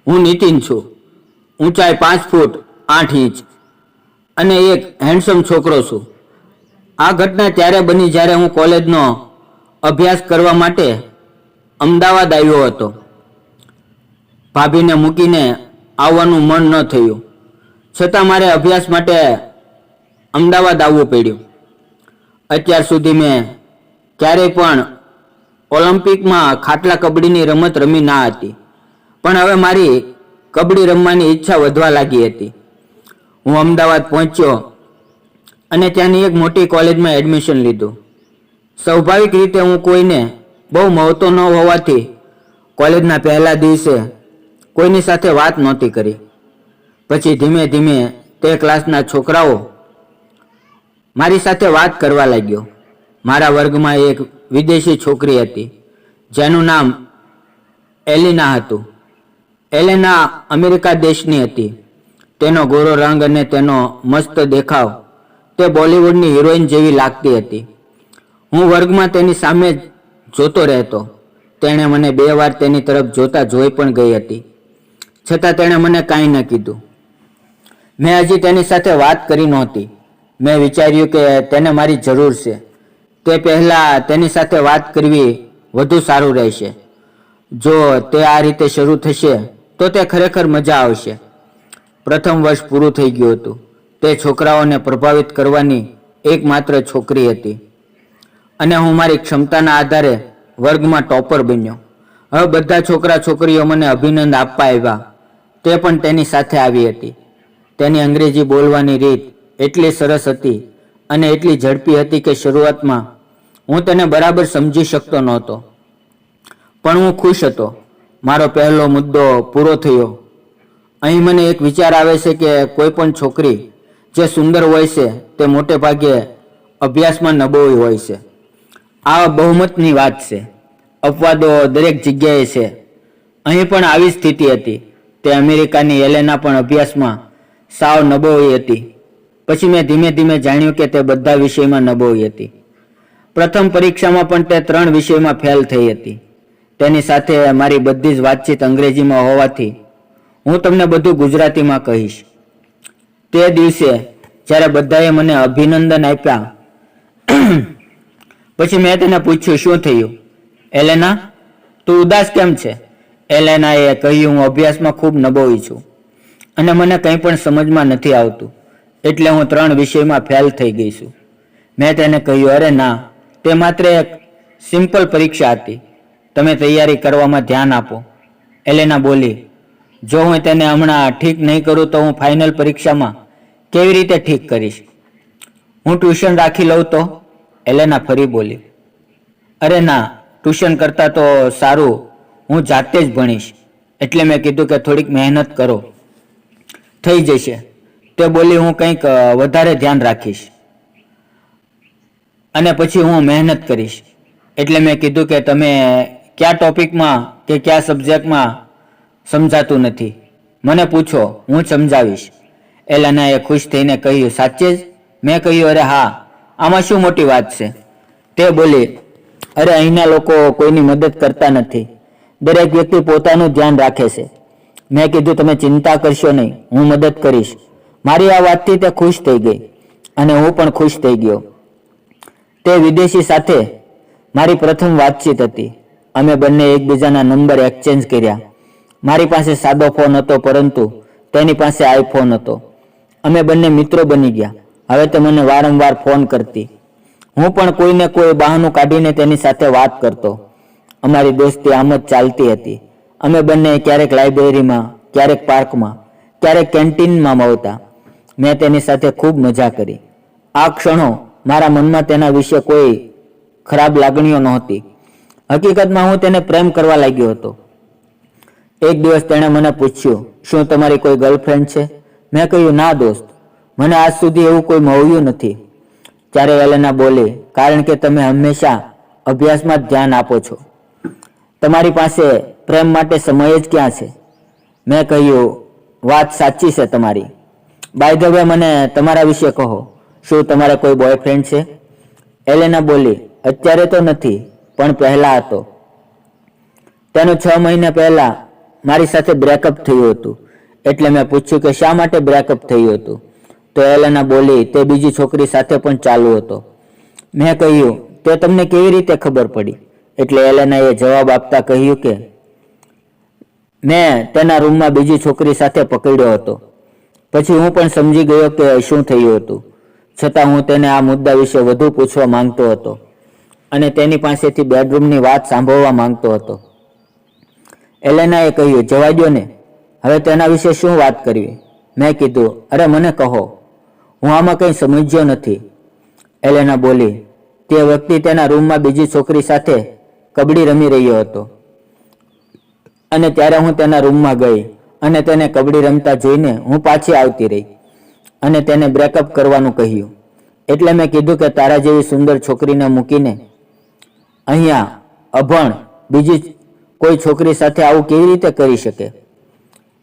હું નીતિન છું. ઊંચાઈ 5 ફૂટ 8 ઇંચ અને એક હેન્ડસમ છોકરો છું. આ ઘટના ત્યારે બની જ્યારે હું કોલેજનો અભ્યાસ કરવા માટે અમદાવાદ આવ્યો હતો. ભાભીને મૂકીને આવવાનું મન ન થયું, છતાં મારે અભ્યાસ માટે અમદાવાદ આવવું પડ્યું. અત્યાર સુધી મેં ક્યારેય પણ ઓલિમ્પિકમાં ખાટલા કબડ્ડીની રમત રમી ના હતી, પણ હવે મારી કબડ્ડી રમવાની ઈચ્છા વધવા લાગી હતી. હું અમદાવાદ પહોંચ્યો અને ત્યાંની એક મોટી કોલેજમાં એડમિશન લીધું. સ્વાભાવિક રીતે હું કોઈને બહુ મળતો ન હોવાથી કોલેજના પહેલા દિવસે કોઈની સાથે વાત નહોતી કરી. પછી ધીમે ધીમે તે ક્લાસના છોકરાઓ મારી સાથે વાત કરવા લાગ્યો. મારા વર્ગમાં એક વિદેશી છોકરી હતી જેનું નામ એલિના હતું. એલેના અમેરિકા દેશની હતી. તેનો ગોરો રંગ અને તેનો મસ્ત દેખાવ તે બોલિવૂડની હિરોઈન જેવી લાગતી હતી. હું વર્ગમાં તેની સામે જ જોતો રહેતો. તેણે મને 2 વાર તેની તરફ જોતા જોઈ પણ ગઈ હતી, છતાં તેણે મને કાંઈ ન કીધું. મેં હજી તેની સાથે વાત કરી નહોતી. મેં વિચાર્યું કે તેને મારી જરૂર છે. તે પહેલાં તેની સાથે વાત કરવી વધુ સારું રહેશે. જો તે આ રીતે શરૂ થશે તો તે ખરેખર મજા આવશે. પ્રથમ વર્ષ પૂરું થઈ ગયું હતું. તે છોકરાઓને પ્રભાવિત કરવાની એકમાત્ર છોકરી હતી અને હું મારી ક્ષમતાના આધારે વર્ગમાં ટોપર બન્યો. હવે બધા છોકરા છોકરીઓ મને અભિનંદન આપવા આવ્યા. તે પણ તેની સાથે આવી હતી. તેની અંગ્રેજી બોલવાની રીત એટલી સરસ હતી અને એટલી ઝડપી હતી કે શરૂઆતમાં હું તેને બરાબર સમજી શકતો નહોતો, પણ હું ખુશ હતો. મારો પહેલો મુદ્દો પૂરો થયો. અહીં મને એક વિચાર આવે છે કે કોઈ પણ છોકરી જે સુંદર હોય છે તે મોટે ભાગે અભ્યાસમાં નબળી હોય છે. આ બહુમતની વાત છે. અપવાદો દરેક જગ્યાએ છે. અહીં પણ આવી સ્થિતિ હતી. તે અમેરિકાની એલેના પણ અભ્યાસમાં સાવ નબળી હતી. પછી મેં ધીમે ધીમે જાણ્યું કે તે બધા વિષયમાં નબળી હતી. પ્રથમ પરીક્ષામાં પણ તે 3 વિષયમાં ફેલ થઈ હતી. તેની સાથે મારી બધી જ વાતચીત અંગ્રેજીમાં હોવાથી હું તમને બધું ગુજરાતીમાં કહીશ. તે દિવસે જ્યારે બધાએ મને અભિનંદન આપ્યા પછી મેં તેને પૂછ્યું, શું થયું એલેના, તું ઉદાસ કેમ છે? એલેનાએ કહ્યું, હું અભ્યાસમાં ખૂબ નબળી છું અને મને કંઈ પણ સમજમાં નથી આવતું, એટલે હું 3 વિષયમાં ફેલ થઈ ગઈ છું. મેં તેને કહ્યું, અરે ના, તે માત્ર એક સિમ્પલ પરીક્ષા હતી. તમે તૈયારી કરવામાં ધ્યાન આપો. એલેના બોલી, જો હું તેને હમણાં ઠીક નહીં કરું તો હું ફાઇનલ પરીક્ષામાં કેવી રીતે ઠીક કરીશ? હું ટ્યુશન રાખી લઉં તો? એલેના ફરી બોલી, અરે ના, ટ્યુશન કરતાં તો સારું હું જાતે જ ભણીશ. એટલે મેં કીધું કે થોડીક મહેનત કરો, થઈ જશે. તે બોલી, હું કંઈક વધારે ધ્યાન રાખીશ અને પછી હું મહેનત કરીશ. એટલે મેં કીધું કે તમે કયા ટોપિકમાં કે કયા સબ્જેક્ટમાં સમજાતું નથી, મને પૂછો, હું સમજાવીશ. એલેનાએ ખુશ થઈને કહ્યું, સાચે જ? મેં કહ્યું, અરે હા, આમાં શું મોટી વાત છે? તે બોલી, અરે અહીંના લોકો કોઈની મદદ કરતા નથી. દરેક વ્યક્તિ પોતાનું ધ્યાન રાખે છે. મેં કીધું, તમે ચિંતા કરશો નહીં, હું મદદ કરીશ. મારી આ વાતથી તે ખુશ થઈ ગઈ અને હું પણ ખુશ થઈ ગયો. તે વિદેશી સાથે મારી પ્રથમ વાતચીત હતી. અમે બંને એકબીજાના નંબર એક્સચેન્જ કર્યા. મારી પાસે સાદો ફોન હતો, પરંતુ તેની પાસે આઈફોન હતો. અમે બંને મિત્રો બની ગયા. હવે તે મને વારંવાર ફોન કરતી. હું પણ કોઈને કોઈ બહાનું કાઢીને તેની સાથે વાત કરતો. અમારી દોસ્તી આમ જ ચાલતી હતી. અમે બંને ક્યારેક લાઇબ્રેરીમાં, ક્યારેક પાર્કમાં, ક્યારેક કેન્ટીનમાં મળતા. મેં તેની સાથે ખૂબ મજા કરી. આ ક્ષણો મારા મનમાં તેના વિશે કોઈ ખરાબ લાગણીઓ નહોતી. હકીકતમાં હું તેને પ્રેમ કરવા લાગ્યો હતો. એક દિવસ તેણે મને પૂછ્યું, શું તમારી કોઈ ગર્લફ્રેન્ડ છે? મેં કહ્યું, ના દોસ્ત, મને આજ સુધી એવું કોઈ મળ્યું નથી. ત્યારે એલેના બોલી, કારણ કે તમે હંમેશા અભ્યાસમાં જ ધ્યાન આપો છો. તમારી પાસે પ્રેમ માટે સમય જ ક્યાં છે? મેં કહ્યું, વાત સાચી છે તમારી. બાય ધ વે, મને તમારા વિશે કહો. શું તમારે કોઈ બોયફ્રેન્ડ છે? એલેના બોલી, અત્યારે તો નથી, પણ પહેલા હતો. તેનું 6 મહિના પહેલા મારી સાથે બ્રેકઅપ થયું હતું. એટલે મેં પૂછ્યું કે શા માટે બ્રેકઅપ થયું હતું. તો એલેના બોલી, તે બીજી છોકરી સાથે પણ ચાલુ હતો. મેં કહ્યું, તે તમને કેવી રીતે ખબર પડી? એટલે એલેનાએ જવાબ આપતા કહ્યું કે મેં તેના રૂમમાં બીજી છોકરી સાથે પકડ્યો હતો. પછી હું પણ સમજી ગયો કે શું થયું હતું. છતાં હું તેને આ મુદ્દા વિશે વધુ પૂછવા માંગતો હતો અને તેની પાસેથી બેડરૂમની વાત સાંભળવા માંગતો હતો. એલેનાએ કહ્યું, જવા દો ને, હવે તેના વિશે શું વાત કરવી? મેં કીધું, અરે મને કહો, હું આમાં કંઈ સમજ્યો નથી. એલેના બોલી, તે વ્યક્તિ તેના રૂમમાં બીજી છોકરી સાથે કબડ્ડી રમી રહ્યો હતો અને ત્યારે હું તેના રૂમમાં ગઈ અને તેને કબડ્ડી રમતા જોઈને હું પાછી આવતી રહી અને તેને બ્રેકઅપ કરવાનું કહ્યું. એટલે મેં કીધું કે તારા જેવી સુંદર છોકરીને મૂકીને અહીંયા અભણ બીજી કોઈ છોકરી સાથે આવું કેવી રીતે કરી શકે?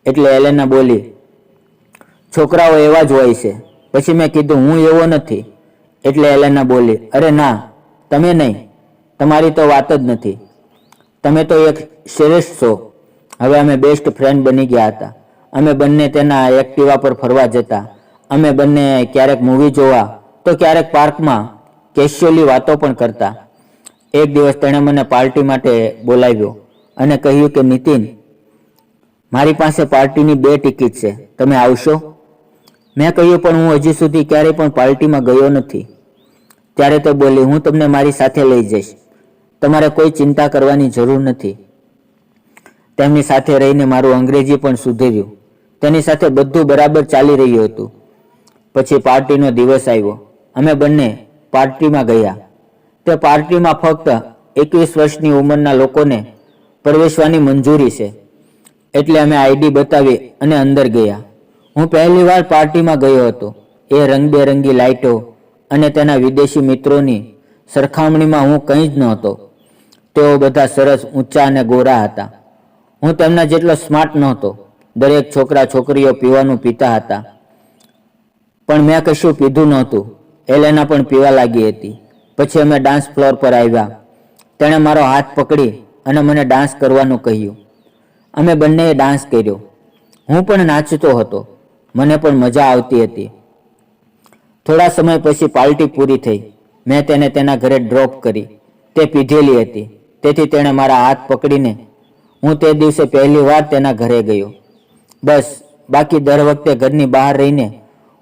એટલે એલેના બોલી, છોકરાઓ એવા જ હોય છે. પછી મેં કીધું, હું એવો નથી. એટલે એલેના બોલી, અરે ના, તમે નહીં, તમારી તો વાત જ નથી. તમે તો એક શ્રેષ્ઠ છો. હવે અમે બેસ્ટ ફ્રેન્ડ બની ગયા હતા. અમે બંને તેના એક્ટિવા પર ફરવા જતા. અમે બંને ક્યારેક મૂવી જોવા તો ક્યારેક પાર્કમાં કેસ્યુઅલી વાતો પણ કરતા. એક દિવસ તેણે મને પાર્ટી માટે બોલાવ્યો અને કહ્યું કે નીતિન, મારી પાસે પાર્ટીની 2 ટિકિટ છે, તમે આવશો? મેં કહ્યું, પણ હું હજી સુધી ક્યારેય પણ પાર્ટીમાં ગયો નથી. ત્યારે તે બોલી, હું તમને મારી સાથે લઈ જઈશ, તમારે કોઈ ચિંતા કરવાની જરૂર નથી. તેમની સાથે રહીને મારું અંગ્રેજી પણ સુધર્યું. તેની સાથે બધું બરાબર ચાલી રહ્યું હતું. પછી પાર્ટીનો દિવસ આવ્યો. અમે બંને પાર્ટીમાં ગયા. તે પાર્ટીમાં ફક્ત 21 વર્ષની ઉંમરના લોકોને પ્રવેશવાની મંજૂરી છે. એટલે અમે આઈડી બતાવી અને અંદર ગયા. હું પહેલીવાર પાર્ટીમાં ગયો હતો. એ રંગબેરંગી લાઇટો અને તેના વિદેશી મિત્રોની સરખામણીમાં હું કંઈ જ નહોતો. તેઓ બધા સરસ, ઊંચા અને ગોરા હતા. હું તેમના જેટલો સ્માર્ટ નહોતો. દરેક છોકરા છોકરીઓ પીવાનું પીતા હતા, પણ મેં કશું પીધું નહોતું. એલેના પણ પીવા લાગી હતી. પછી અમે ડાન્સ ફ્લોર પર આવ્યા. તેણે મારો હાથ પકડી અને મને ડાન્સ કરવાનું કહ્યું. અમે બંનેએ ડાન્સ કર્યો. હું પણ નાચતો હતો. મને પણ મજા આવતી હતી. થોડા સમય પછી પાર્ટી પૂરી થઈ. મેં તેને તેના ઘરે ડ્રોપ કરી. તે પીધેલી હતી, તેથી તેણે મારા હાથ પકડીને હું તે દિવસે પહેલી વાર તેના ઘરે ગયો. બસ, બાકી દર વખતે ઘરની બહાર રહીને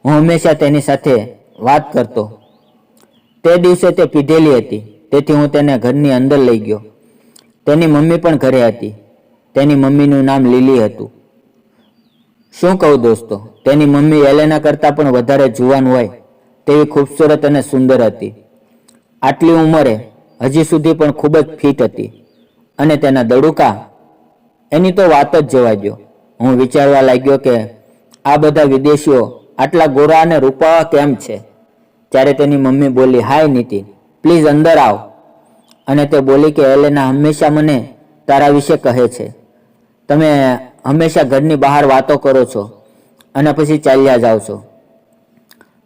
હું હંમેશા તેની સાથે વાત કરતો. તે દિવસે તે પીધેલી હતી, તેથી હું તેને ઘરની અંદર લઈ ગયો. તેની મમ્મી પણ ઘરે હતી. તેની મમ્મીનું નામ લીલી હતું. શું કહું દોસ્તો, તેની મમ્મી એલેના કરતાં પણ વધારે જુવાન હોય તેવી ખૂબસૂરત અને સુંદર હતી. આટલી ઉંમરે હજી સુધી પણ ખૂબ જ ફિટ હતી અને તેના દડુકા, એની તો વાત જ જવા દો. હું વિચારવા લાગ્યો કે આ બધા વિદેશીઓ આટલા ગોરા અને રૂપાળા કેમ છે? ત્યારે તેની મમ્મી બોલી, હાય નીતિન, પ્લીઝ અંદર આવ. અને તે બોલી કે એલેના હંમેશા મને તારા વિશે કહે છે. તમે હંમેશા ઘરની બહાર વાતો કરો છો અને પછી ચાલ્યા જાઓ છો.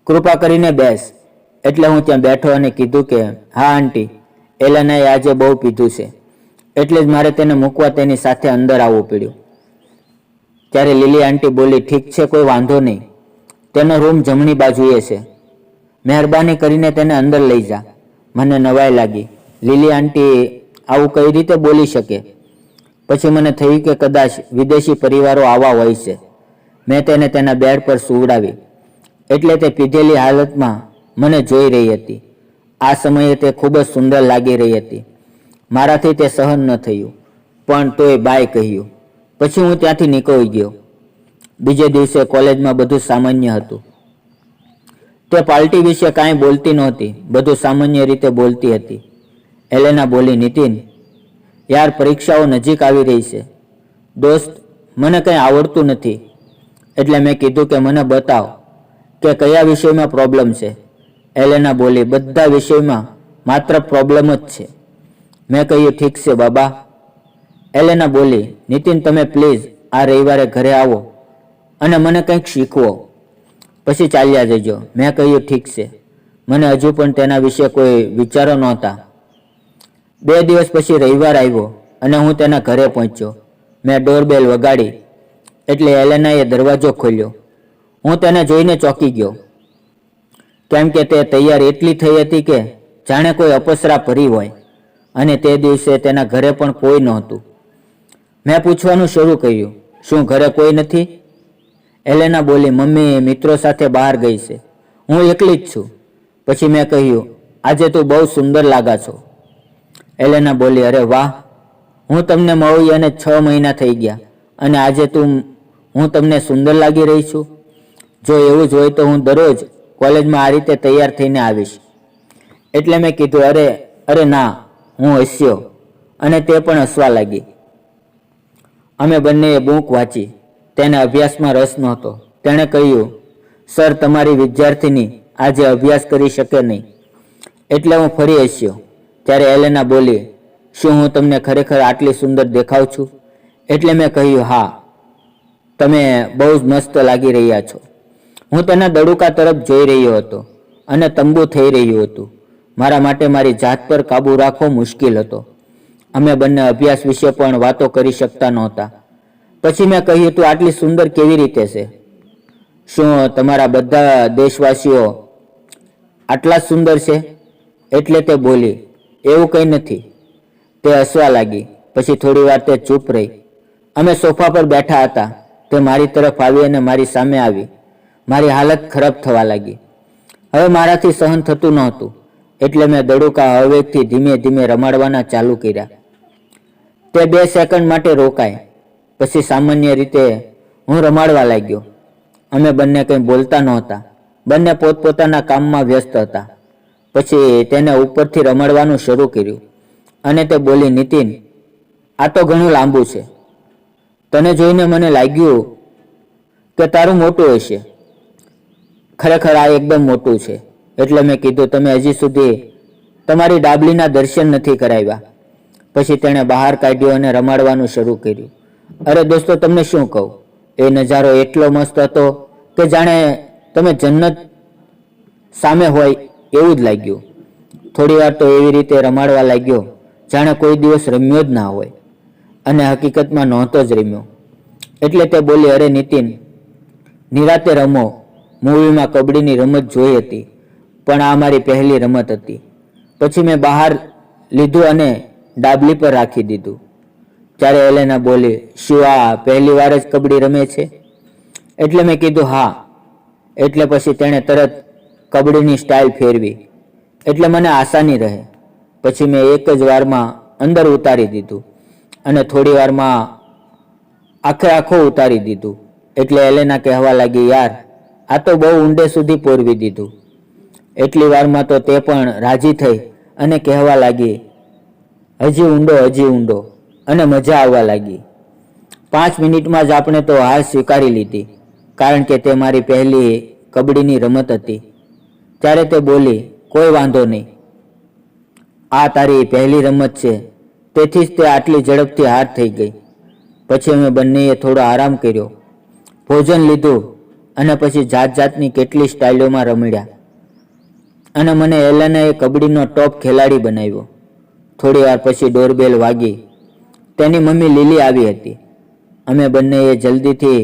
કૃપા કરીને બેસ. એટલે હું ત્યાં બેઠો અને કીધું કે હા આંટી, એલેનાએ આજે બહુ પીધું છે, એટલે જ મારે તેને મૂકવા તેની સાથે અંદર આવવું પડ્યું. ત્યારે લીલી આંટી બોલી, ઠીક છે, કોઈ વાંધો નહીં, તેનો રૂમ જમણી બાજુએ છે, મહેરબાની કરીને તેને અંદર લઈ જા. મને નવાઈ લાગી. લીલી આંટી આવું કઈ રીતે બોલી શકે? પછી મને થયું કે કદાચ વિદેશી પરિવારો આવા હોય છે. મેં તેને તેના બેડ પર સુવડાવી. એટલે તે પીધેલી હાલતમાં મને જોઈ રહી હતી. આ સમયે તે ખૂબ જ સુંદર લાગી રહી હતી. મારાથી તે સહન ન થયું, પણ તોય બાય કહ્યું. પછી હું ત્યાંથી નીકળી ગયો. બીજે દિવસે કોલેજમાં બધું સામાન્ય હતું. તે પાર્ટી વિશે કાંઈ બોલતી નહોતી, બધું સામાન્ય રીતે બોલતી હતી. એલેના બોલી, નીતિન યાર, પરીક્ષાઓ નજીક આવી રહી છે દોસ્ત, મને કંઈ આવડતું નથી. એટલે મેં કીધું કે મને બતાવ કે કયા વિષયમાં પ્રોબ્લેમ છે. એલેના બોલી, બધા વિષયમાં માત્ર પ્રોબ્લેમ જ છે. મેં કહ્યું, ઠીક છે બાબા. એલેના બોલી, નીતિન તમે પ્લીઝ આ રવિવારે ઘરે આવો અને મને કંઈક શીખવો, પછી ચાલ્યા જજો. મેં કહ્યું, ઠીક છે. મને હજુ પણ તેના વિશે કોઈ વિચારો નહોતા. 2 દિવસ પછી રવિવાર આવ્યો અને હું તેના ઘરે પહોંચ્યો. મેં ડોરબેલ વગાડી એટલે એલેનાએ દરવાજો ખોલ્યો. હું તેને જોઈને ચોંકી ગયો, કેમ કે તે તૈયાર એટલી થઈ હતી કે જાણે કોઈ અપસરા પરી હોય, અને તે દિવસે તેના ઘરે પણ કોઈ નહોતું. મેં પૂછવાનું શરૂ કર્યું, શું ઘરે કોઈ નથી? એલેના બોલી, મમ્મી મિત્રો સાથે બહાર ગઈ છે, હું એકલી જ છું. પછી મેં કહ્યું, આજે તું બહુ સુંદર લાગા છો. એલેના બોલી, અરે વાહ, હું તમને મળી અને 6 મહિના થઈ ગયા અને આજે હું તમને સુંદર લાગી રહી છું. જો એવું જ હોય તો હું દરરોજ કોલેજમાં આ રીતે તૈયાર થઈને આવીશ. એટલે મેં કીધું, અરે ના. હું હસ્યો અને તે પણ હસવા લાગી. અમે બંનેએ બુક વાંચી. તેને અભ્યાસમાં રસ નહોતો. તેણે કહ્યું, સર, તમારી વિદ્યાર્થીની આજે અભ્યાસ કરી શકે નહીં. એટલે હું ફરી હસ્યો. ત્યારે એલેના બોલી, શું હું તમને ખરેખર આટલી સુંદર દેખાઉં છું? એટલે મેં કહ્યું, હા, તમે બહુ જ મસ્ત લાગી રહ્યા છો. હું તેના દડુકા તરફ જોઈ રહ્યો હતો અને તંબુ થઈ રહ્યું હતું. મારા માટે મારી જાત પર કાબૂ રાખવો મુશ્કેલ હતો. અમે બંને અભ્યાસ વિશે પણ વાતો કરી શકતા નહોતા. પછી મેં કહ્યું, તું આટલી સુંદર કેવી રીતે છે? શું તમારા બધા દેશવાસીઓ આટલા સુંદર છે? એટલે તે બોલી, એવું કંઈ નથી. તે હસવા લાગી. પછી થોડી વાર તે ચૂપ રહી. અમે સોફા પર બેઠા હતા. તે મારી તરફ આવી અને મારી સામે આવી. મારી હાલત ખરાબ થવા લાગી. હવે મારાથી સહન થતું નહોતું. એટલે મેં દડુકા હળવેકથી ધીમે ધીમે રમાડવાના ચાલુ કર્યા. તે 2 સેકન્ડ માટે રોકાય. પછી સામાન્ય રીતે હું રમાડવા લાગ્યો. અમે બંને કંઈ બોલતા નહોતા. બંને પોતપોતાના કામમાં વ્યસ્ત હતા. પછી તેને ઉપરથી રમાડવાનું શરૂ કર્યું અને તે બોલી, નીતિન, આ તો ઘણું લાંબુ છે. તને જોઈને મને લાગ્યું કે તારું મોટું હશે. ખરેખર આ એકદમ મોટું છે. એટલે મેં કીધું, તમે હજી સુધી તમારી ડાબલીના દર્શન નથી કરાવ્યા. પછી તેણે બહાર કાઢ્યો અને રમાડવાનું શરૂ કર્યું. અરે દોસ્તો, તમને શું કહું, એ નજારો એટલો મસ્ત હતો કે જાણે તમે જન્નત સામે હોય એવું જ લાગ્યું. થોડી વાર તો એવી રીતે રમાડવા લાગ્યો જાણે કોઈ દિવસ રમ્યો જ ના હોય, અને હકીકતમાં નહોતો જ રમ્યો. એટલે તે બોલી, અરે નીતિન, નિરાતે રમો. મૂવીમાં કબડ્ડીની રમત જોઈ હતી, પણ આ મારી પહેલી રમત હતી. પછી મેં બહાર લીધું અને ડાબલી પર રાખી દીધું. ત્યારે એલેના બોલી, શું આ પહેલી વાર જ કબડ્ડી રમે છે? એટલે મેં કીધું, હા. એટલે પછી તેણે તરત કબડ્ડીની સ્ટાઇલ ફેરવી, એટલે મને આસાની રહે. પછી મેં એક જ વારમાં અંદર ઉતારી દીધું અને થોડી વારમાં આખો ઉતારી દીધું. એટલે એલેના કહેવા લાગી, યાર, આ તો બહુ ઊંડે સુધી પોરવી દીધું. એટલી વારમાં તો તે પણ રાજી થઈ અને કહેવા લાગી, હજી ઊંડો, અને મજા આવવા લાગી. 5 મિનિટમાં જ આપણે તો હાર સ્વીકારી લીધી, કારણ કે તે મારી પહેલી કબડ્ડીની રમત હતી. ત્યારે તે બોલી, કોઈ વાંધો નહીં, આ તારી પહેલી રમત છે, તેથી જ તે આટલી ઝડપથી હાર થઈ ગઈ. પછી અમે બંનેએ થોડો આરામ કર્યો, ભોજન લીધું અને પછી જાત જાતની કેટલી સ્ટાઇલોમાં રમ્યા. અને મને એલેનાએ કબડ્ડીનો ટોપ ખેલાડી બનાવ્યો. થોડી વાર પછી ડોરબેલ વાગી. તેની મમ્મી લીલી આવી હતી. અમે બંનેએ જલ્દીથી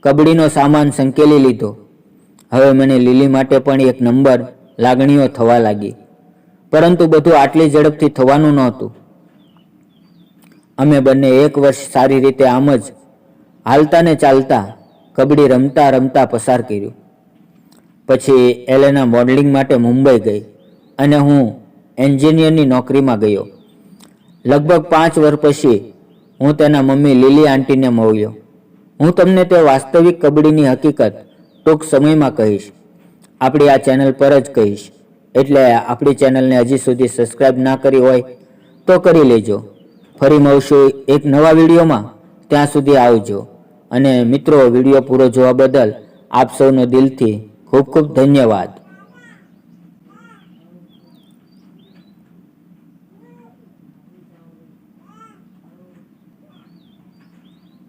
કબડ્ડીનો સામાન સંકેલી લીધો. હવે મને લીલી માટે પણ એક નંબર લાગણીઓ થવા લાગી, પરંતુ બધું આટલી ઝડપથી થવાનું નહોતું. અમે બંને 1 વર્ષ સારી રીતે આમ જ હાલતા ને ચાલતા કબડ્ડી રમતા રમતા પસાર કર્યું. પછી એલેના મોડલિંગ માટે મુંબઈ ગઈ અને હું એન્જિનિયરની નોકરીમાં ગયો. લગભગ 5 વર્ષ પછી હું તેના મમ્મી લીલી આંટીને મળ્યો. હું તમને તે વાસ્તવિક કબડ્ડીની હકીકત ટૂંક સમયમાં કહીશ. આપણી આ ચેનલ પર જ કહીશ. એટલે આપણી ચેનલને હજી સુધી સબસ્ક્રાઈબ ના કરી હોય તો કરી લેજો. ફરી મળશું એક નવા વિડીયોમાં. ત્યાં સુધી આવજો. અને મિત્રો, વિડીયો પૂરો જોવા બદલ આપ સૌનો દિલથી ખૂબ ખૂબ ધન્યવાદ.